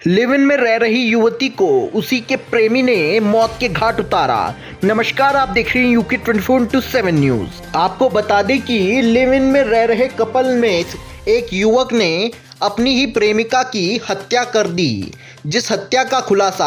Live in में रह रही युवती को उसी के प्रेमी ने मौत के घाट उतारा। नमस्कार, आप देख रहे हैं यूके 24/7 न्यूज। आपको बता दें कि लिव इन में रह रहे कपल में एक युवक ने अपनी ही प्रेमिका की हत्या कर दी, जिस हत्या का खुलासा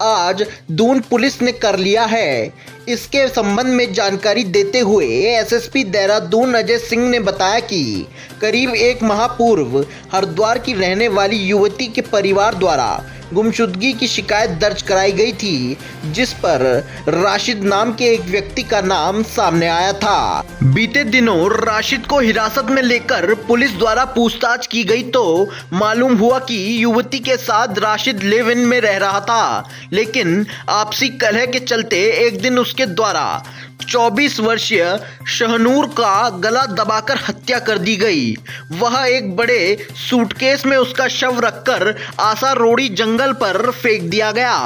आज दून पुलिस ने कर लिया है। इसके संबंध में जानकारी देते हुए एसएसपी देहरादून अजय सिंह ने बताया कि करीब एक माह पूर्व हरिद्वार की रहने वाली युवती के परिवार द्वारा गुमशुदगी की शिकायत दर्ज कराई गई थी, जिस पर राशिद नाम के एक व्यक्ति का नाम सामने आया था। बीते दिनों राशिद को हिरासत में लेकर पुलिस द्वारा पूछताछ की गई तो मालूम हुआ कि युवती के साथ राशिद लिव इन में रह रहा था, लेकिन आपसी कलह के चलते एक दिन उसके द्वारा 24 वर्षीय शहनूर का गला दबाकर हत्या कर दी गई। वह एक बड़े सूटकेस में उसका शव रखकर आसा रोड़ी जंगल पर फेंक दिया गया।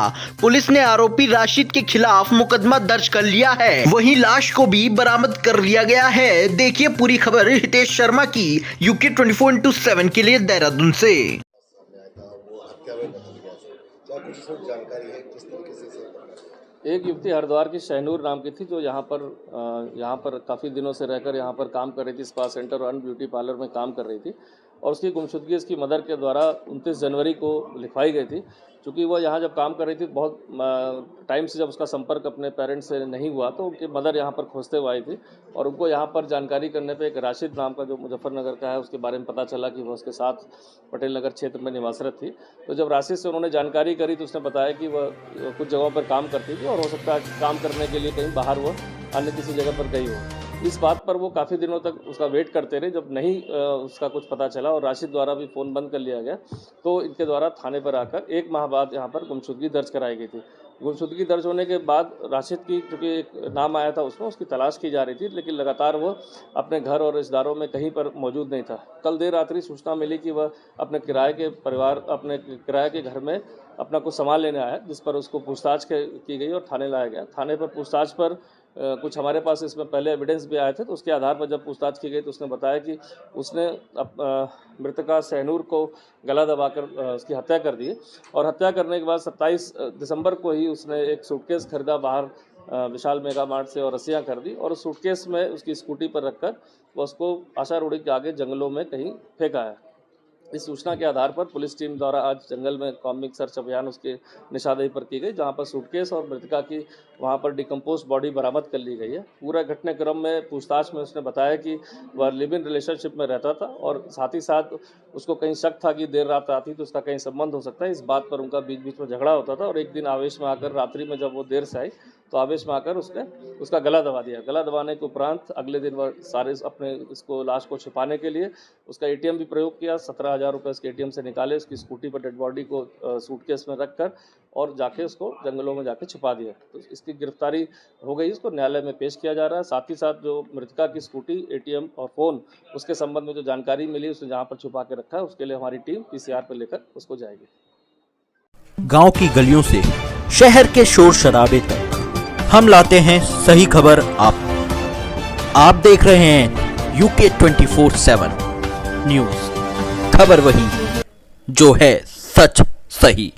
पुलिस ने आरोपी राशिद के खिलाफ मुकदमा दर्ज कर लिया है, वहीं लाश को भी बरामद कर लिया गया है। देखिए पूरी खबर हितेश शर्मा की यूके 24/7 के लिए देहरादून से। एक युवती हरिद्वार की शहनूर नाम की थी, जो यहाँ पर काफ़ी दिनों से रहकर यहाँ पर काम कर रही थी। स्पा सेंटर और ब्यूटी पार्लर में काम कर रही थी और उसकी गुमशुदगी उसकी मदर के द्वारा 29 जनवरी को लिखवाई गई थी। चूँकि वह यहाँ जब काम कर रही थी, बहुत टाइम से जब उसका संपर्क अपने पेरेंट्स से नहीं हुआ, तो उनकी मदर यहाँ पर खोजते हुए आई थी और उनको यहाँ पर जानकारी करने पे एक राशिद नाम का जो मुजफ्फरनगर का है, उसके बारे में पता चला कि वह उसके साथ पटेल नगर क्षेत्र में निवासरत थी। तो जब राशिद से उन्होंने जानकारी करी तो उसने बताया कि वह कुछ जगहों पर काम करती थी और हो सकता है काम करने के लिए कहीं बाहर वह अन्य किसी जगह पर गई हो। इस बात पर वो काफ़ी दिनों तक उसका वेट करते रहे। जब नहीं उसका कुछ पता चला और राशिद द्वारा भी फ़ोन बंद कर लिया गया, तो इनके द्वारा थाने पर आकर एक माह बाद यहाँ पर गुमशुदगी दर्ज कराई गई थी। गुमशुदगी दर्ज होने के बाद राशिद की चूँकि एक नाम आया था, उसमें उसकी तलाश की जा रही थी, लेकिन लगातार वो अपने घर और रिश्तेदारों में कहीं पर मौजूद नहीं था। कल देर रात्रि सूचना मिली कि वह अपने किराए के घर में अपना कुछ सामान लेने आया, जिस पर उसको पूछताछ की गई और थाने लाया गया। थाने पर पूछताछ पर कुछ हमारे पास इसमें पहले एविडेंस भी आए थे, तो उसके आधार पर जब पूछताछ की गई तो उसने बताया कि उसने मृतका शहनूर को गला दबाकर उसकी हत्या कर दी और हत्या करने के बाद 27 दिसंबर को ही उसने एक सूटकेस खरीदा बाहर विशाल मेगा मार्ट से और रस्सियाँ खरीदी और उस सूटकेस में उसकी स्कूटी पर रखकर वह उसको आशा रोड़ी के आगे जंगलों में कहीं फेंका है। इस सूचना के आधार पर पुलिस टीम द्वारा आज जंगल में कॉम्बिंग सर्च अभियान उसके निशानदेही पर की गई, जहां पर सूटकेस और मृतका की वहां पर डिकम्पोज बॉडी बरामद कर ली गई है। पूरा घटनाक्रम में पूछताछ में उसने बताया कि वह लिव इन रिलेशनशिप में रहता था और साथ ही साथ उसको कहीं शक था कि देर रात आती तो उसका कहीं संबंध हो सकता है। इस बात पर उनका बीच बीच में झगड़ा होता था और एक दिन आवेश में आकर रात्रि में जब वो देर से आई तो आवेश में आकर उसने उसका गला दबा दिया। गला दबाने के उपरांत अगले दिन वह सारे अपने इसको लाश को छिपाने के लिए उसका एटीएम भी प्रयोग किया। 17,000 रुपये उसके एटीएम से निकाले, उसकी स्कूटी पर डेड बॉडी को सूटकेस में रखकर और जाके उसको जंगलों में जाके छिपा दिया। तो इसकी गिरफ्तारी हो गई, इसको न्यायालय में पेश किया जा रहा है। साथ ही साथ जो मृतका की स्कूटी, एटीएम और फ़ोन, उसके संबंध में जो जानकारी मिली उसने जहाँ पर छुपा के रखा है, उसके लिए हमारी टीम पीसीआर पर लेकर उसको जाएगी। गांव की गलियों से शहर के शोर शराबे तक हम लाते हैं सही खबर आप देख रहे हैं यूके 24/7 न्यूज। खबर वही जो है सच सही।